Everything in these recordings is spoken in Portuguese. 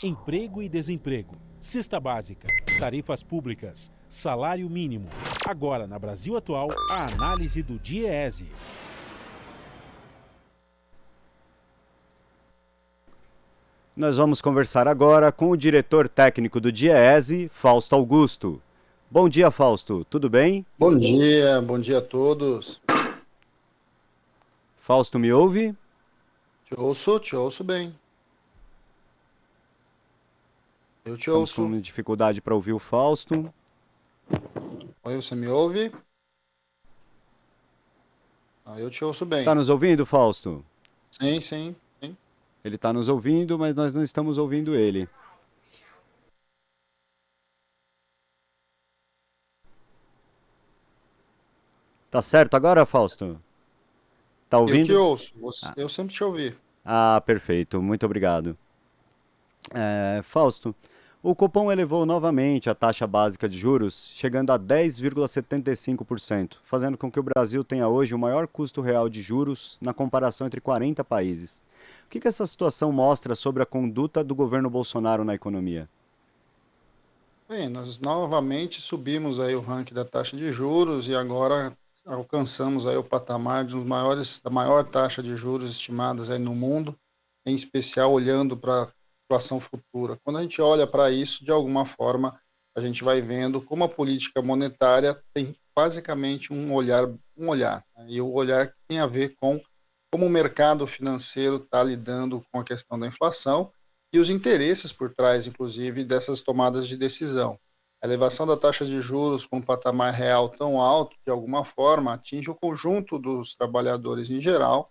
Emprego e desemprego, cesta básica, tarifas públicas, salário mínimo. Agora, na Brasil Atual, a análise do DIEESE. Nós vamos conversar agora com o diretor técnico do DIEESE, Fausto Augusto. Bom dia, Fausto. Tudo bem? Bom dia a todos. Fausto, me ouve? Te ouço bem. Eu te Estamos ouço. com dificuldade para ouvir o Fausto. Oi, você me ouve? Eu te ouço bem. Está nos ouvindo, Fausto? Sim. Ele está nos ouvindo, mas nós não estamos ouvindo ele. Tá certo agora, Fausto? Tá ouvindo? Eu te ouço. Eu sempre te ouvi. Ah, perfeito. Muito obrigado. Fausto, o Copom elevou novamente a taxa básica de juros, chegando a 10,75%, fazendo com que o Brasil tenha hoje o maior custo real de juros na comparação entre 40 países. O que essa situação mostra sobre a conduta do governo Bolsonaro na economia? Bem, nós novamente subimos aí o ranking da taxa de juros e agora alcançamos aí o patamar da maior taxa de juros estimadas aí no mundo, em especial olhando para a inflação futura. Quando a gente olha para isso, de alguma forma, a gente vai vendo como a política monetária tem basicamente um olhar, né? E o olhar tem a ver com como o mercado financeiro está lidando com a questão da inflação e os interesses por trás, inclusive, dessas tomadas de decisão. A elevação da taxa de juros com um patamar real tão alto, de alguma forma, atinge o conjunto dos trabalhadores em geral,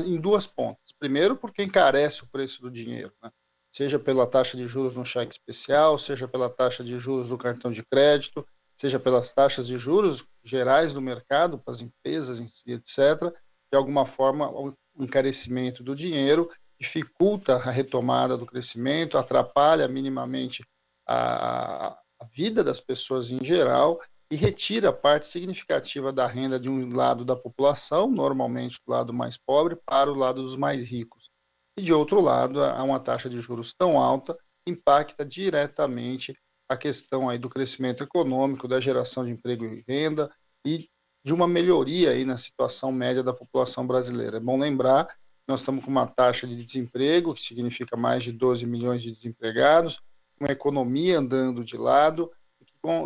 em duas pontas. Primeiro, porque encarece o preço do dinheiro, né? Seja pela taxa de juros no cheque especial, seja pela taxa de juros do cartão de crédito, seja pelas taxas de juros gerais do mercado, para as empresas em si, etc. De alguma forma, o encarecimento do dinheiro dificulta a retomada do crescimento, atrapalha minimamente a vida das pessoas em geral e retira parte significativa da renda de um lado da população, normalmente do lado mais pobre, para o lado dos mais ricos. E de outro lado, uma taxa de juros tão alta impacta diretamente a questão aí do crescimento econômico, da geração de emprego e renda e de uma melhoria aí na situação média da população brasileira. É bom lembrar que nós estamos com uma taxa de desemprego, que significa mais de 12 milhões de desempregados, uma economia andando de lado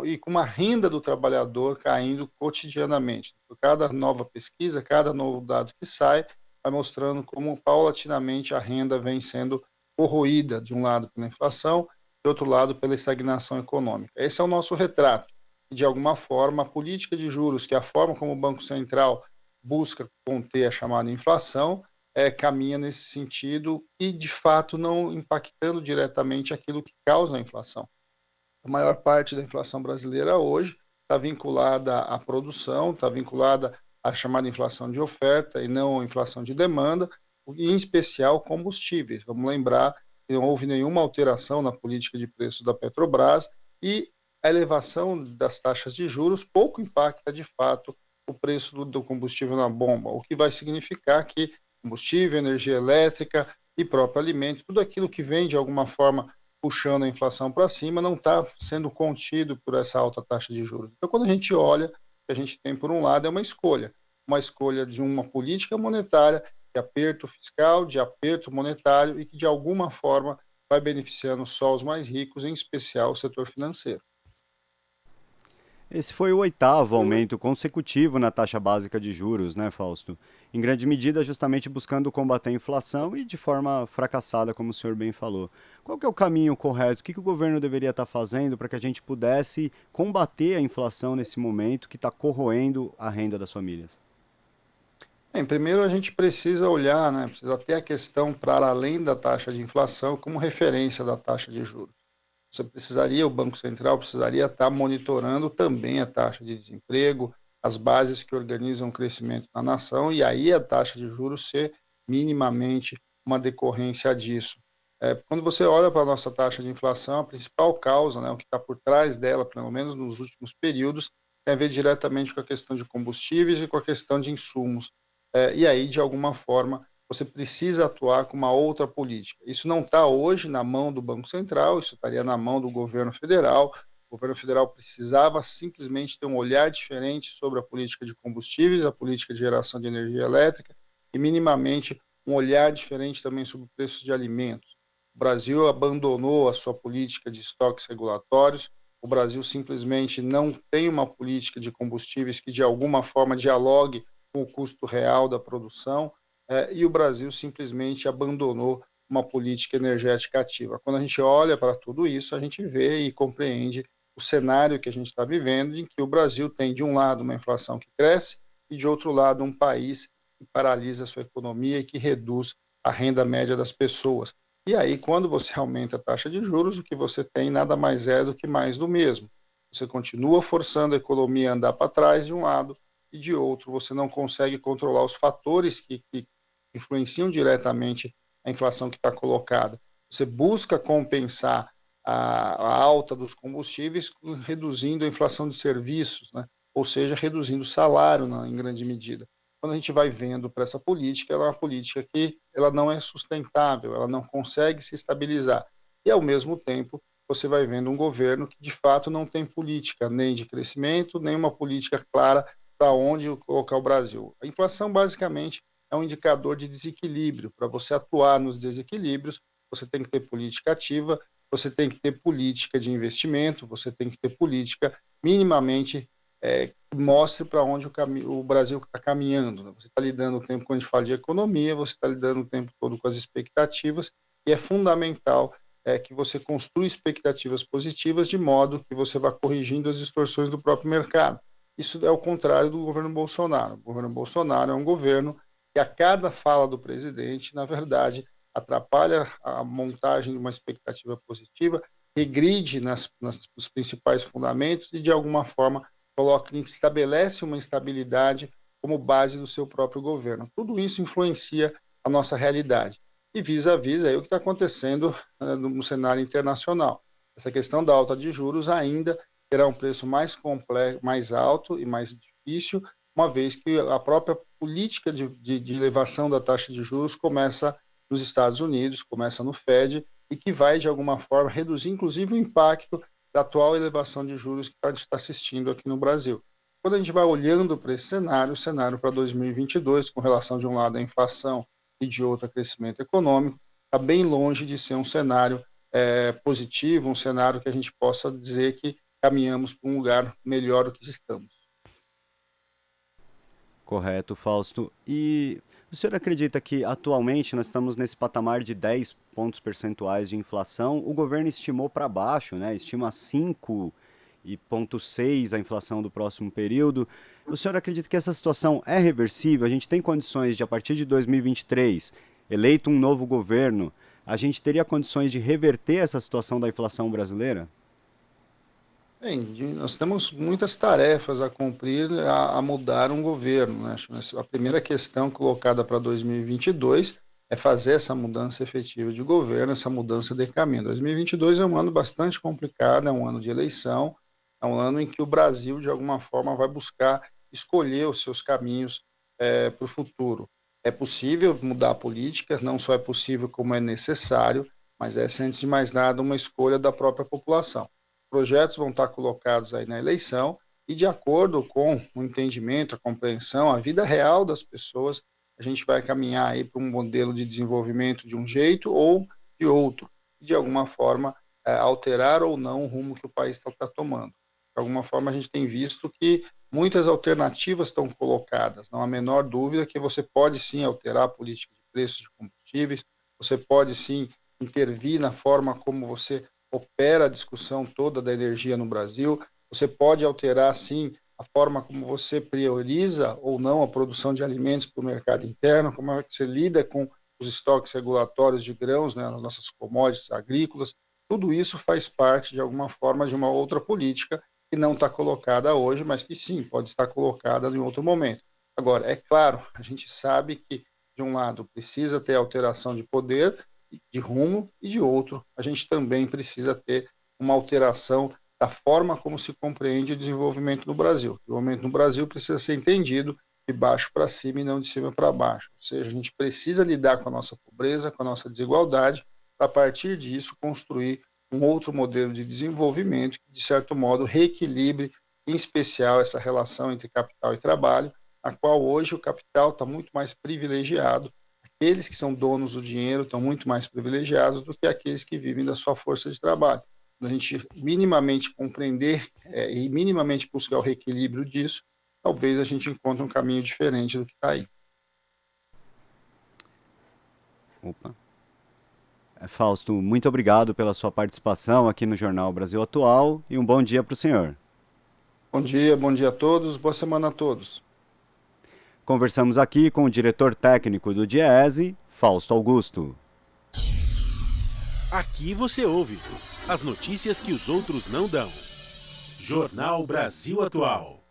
e com uma renda do trabalhador caindo cotidianamente. Cada nova pesquisa, cada novo dado que sai, vai mostrando como paulatinamente a renda vem sendo corroída, de um lado pela inflação, de outro lado pela estagnação econômica. Esse é o nosso retrato. E, de alguma forma, a política de juros, que é a forma como o Banco Central busca conter a chamada inflação, caminha nesse sentido e, de fato, não impactando diretamente aquilo que causa a inflação. A maior parte da inflação brasileira hoje está vinculada à produção, está vinculada à chamada inflação de oferta e não à inflação de demanda, e, em especial, combustíveis. Vamos lembrar que não houve nenhuma alteração na política de preços da Petrobras e a elevação das taxas de juros pouco impacta, de fato, o preço do combustível na bomba, o que vai significar que combustível, energia elétrica e próprio alimento, tudo aquilo que vem, de alguma forma, puxando a inflação para cima, não está sendo contido por essa alta taxa de juros. Então, quando a gente olha, o que a gente tem, por um lado, é uma escolha de uma política monetária de aperto fiscal, de aperto monetário e que, de alguma forma, vai beneficiando só os mais ricos, em especial o setor financeiro. Esse foi o 8º aumento consecutivo na taxa básica de juros, né, Fausto? Em grande medida, justamente buscando combater a inflação e de forma fracassada, como o senhor bem falou. Qual que é o caminho correto? O que o governo deveria estar fazendo para que a gente pudesse combater a inflação nesse momento que está corroendo a renda das famílias? Bem, primeiro a gente precisa olhar, né, precisa ter a questão para além da taxa de inflação como referência da taxa de juros. O Banco Central precisaria estar monitorando também a taxa de desemprego, as bases que organizam o crescimento na nação, e aí a taxa de juros ser minimamente uma decorrência disso. Quando você olha para a nossa taxa de inflação, a principal causa, né, o que está por trás dela, pelo menos nos últimos períodos, tem a ver diretamente com a questão de combustíveis e com a questão de insumos. E aí, de alguma forma, você precisa atuar com uma outra política. Isso não está hoje na mão do Banco Central, isso estaria na mão do governo federal. O governo federal precisava simplesmente ter um olhar diferente sobre a política de combustíveis, a política de geração de energia elétrica e, minimamente, um olhar diferente também sobre preços de alimentos. O Brasil abandonou a sua política de estoques regulatórios, o Brasil simplesmente não tem uma política de combustíveis que, de alguma forma, dialogue com o custo real da produção, e o Brasil simplesmente abandonou uma política energética ativa. Quando a gente olha para tudo isso, a gente vê e compreende o cenário que a gente está vivendo, em que o Brasil tem, de um lado, uma inflação que cresce e, de outro lado, um país que paralisa a sua economia e que reduz a renda média das pessoas. E aí, quando você aumenta a taxa de juros, o que você tem nada mais é do que mais do mesmo. Você continua forçando a economia a andar para trás de um lado e de outro. Você não consegue controlar os fatores que influenciam diretamente a inflação que está colocada. Você busca compensar a alta dos combustíveis reduzindo a inflação de serviços, né? Ou seja, reduzindo o salário em grande medida. Quando a gente vai vendo para essa política, ela é uma política que ela não é sustentável, ela não consegue se estabilizar. E, ao mesmo tempo, você vai vendo um governo que, de fato, não tem política nem de crescimento, nem uma política clara para onde colocar o Brasil. A inflação, basicamente, é um indicador de desequilíbrio. Para você atuar nos desequilíbrios, você tem que ter política ativa, você tem que ter política de investimento, você tem que ter política minimamente que mostre para onde o Brasil está caminhando. Né? Você está lidando o tempo, quando a gente fala de economia, você está lidando o tempo todo com as expectativas, e é fundamental que você construa expectativas positivas de modo que você vá corrigindo as distorções do próprio mercado. Isso é o contrário do governo Bolsonaro. O governo Bolsonaro é um governo que, a cada fala do presidente, na verdade, atrapalha a montagem de uma expectativa positiva, regride nos principais fundamentos e, de alguma forma, estabelece uma instabilidade como base do seu próprio governo. Tudo isso influencia a nossa realidade. E vis-à-vis aí o que está acontecendo no cenário internacional. Essa questão da alta de juros ainda terá um preço mais complexo, mais alto e mais difícil, uma vez que a própria política de elevação da taxa de juros começa nos Estados Unidos, começa no Fed, e que vai, de alguma forma, reduzir, inclusive, o impacto da atual elevação de juros que a gente está assistindo aqui no Brasil. Quando a gente vai olhando para esse cenário, o cenário para 2022, com relação, de um lado, à inflação e, de outro, a crescimento econômico, está bem longe de ser um cenário positivo, um cenário que a gente possa dizer que caminhamos para um lugar melhor do que estamos. Correto, Fausto. E o senhor acredita que atualmente nós estamos nesse patamar de 10 pontos percentuais de inflação? O governo estimou para baixo, né? Estima 5,6 a inflação do próximo período. O senhor acredita que essa situação é reversível? A gente tem condições de, a partir de 2023, eleito um novo governo, a gente teria condições de reverter essa situação da inflação brasileira? Bem, nós temos muitas tarefas a cumprir, a mudar um governo. Né? A primeira questão colocada para 2022 é fazer essa mudança efetiva de governo, essa mudança de caminho. 2022 é um ano bastante complicado, é um ano de eleição, é um ano em que o Brasil, de alguma forma, vai buscar escolher os seus caminhos para o futuro. É possível mudar a política, não só é possível como é necessário, mas é, antes de mais nada, uma escolha da própria população. Projetos vão estar colocados aí na eleição e, de acordo com o entendimento, a compreensão, a vida real das pessoas, a gente vai caminhar aí para um modelo de desenvolvimento de um jeito ou de outro, e, de alguma forma, alterar ou não o rumo que o país está tomando. De alguma forma, a gente tem visto que muitas alternativas estão colocadas, não há a menor dúvida que você pode sim alterar a política de preços de combustíveis, você pode sim intervir na forma como você opera a discussão toda da energia no Brasil, você pode alterar, sim, a forma como você prioriza ou não a produção de alimentos para o mercado interno, como é que você lida com os estoques regulatórios de grãos, né, nas nossas commodities agrícolas, tudo isso faz parte, de alguma forma, de uma outra política que não está colocada hoje, mas que, sim, pode estar colocada em outro momento. Agora, é claro, a gente sabe que, de um lado, precisa ter alteração de poder, de rumo, e de outro, a gente também precisa ter uma alteração da forma como se compreende o desenvolvimento no Brasil. O desenvolvimento no Brasil precisa ser entendido de baixo para cima e não de cima para baixo. Ou seja, a gente precisa lidar com a nossa pobreza, com a nossa desigualdade, para a partir disso construir um outro modelo de desenvolvimento que, de certo modo, reequilibre, em especial, essa relação entre capital e trabalho, a qual hoje o capital está muito mais privilegiado. Aqueles que são donos do dinheiro estão muito mais privilegiados do que aqueles que vivem da sua força de trabalho. Quando a gente minimamente compreender e minimamente buscar o reequilíbrio disso, talvez a gente encontre um caminho diferente do que está aí. Opa. Fausto, muito obrigado pela sua participação aqui no Jornal Brasil Atual e um bom dia para o senhor. Bom dia a todos, boa semana a todos. Conversamos aqui com o diretor técnico do DIEESE, Fausto Augusto. Aqui você ouve as notícias que os outros não dão. Jornal Brasil Atual.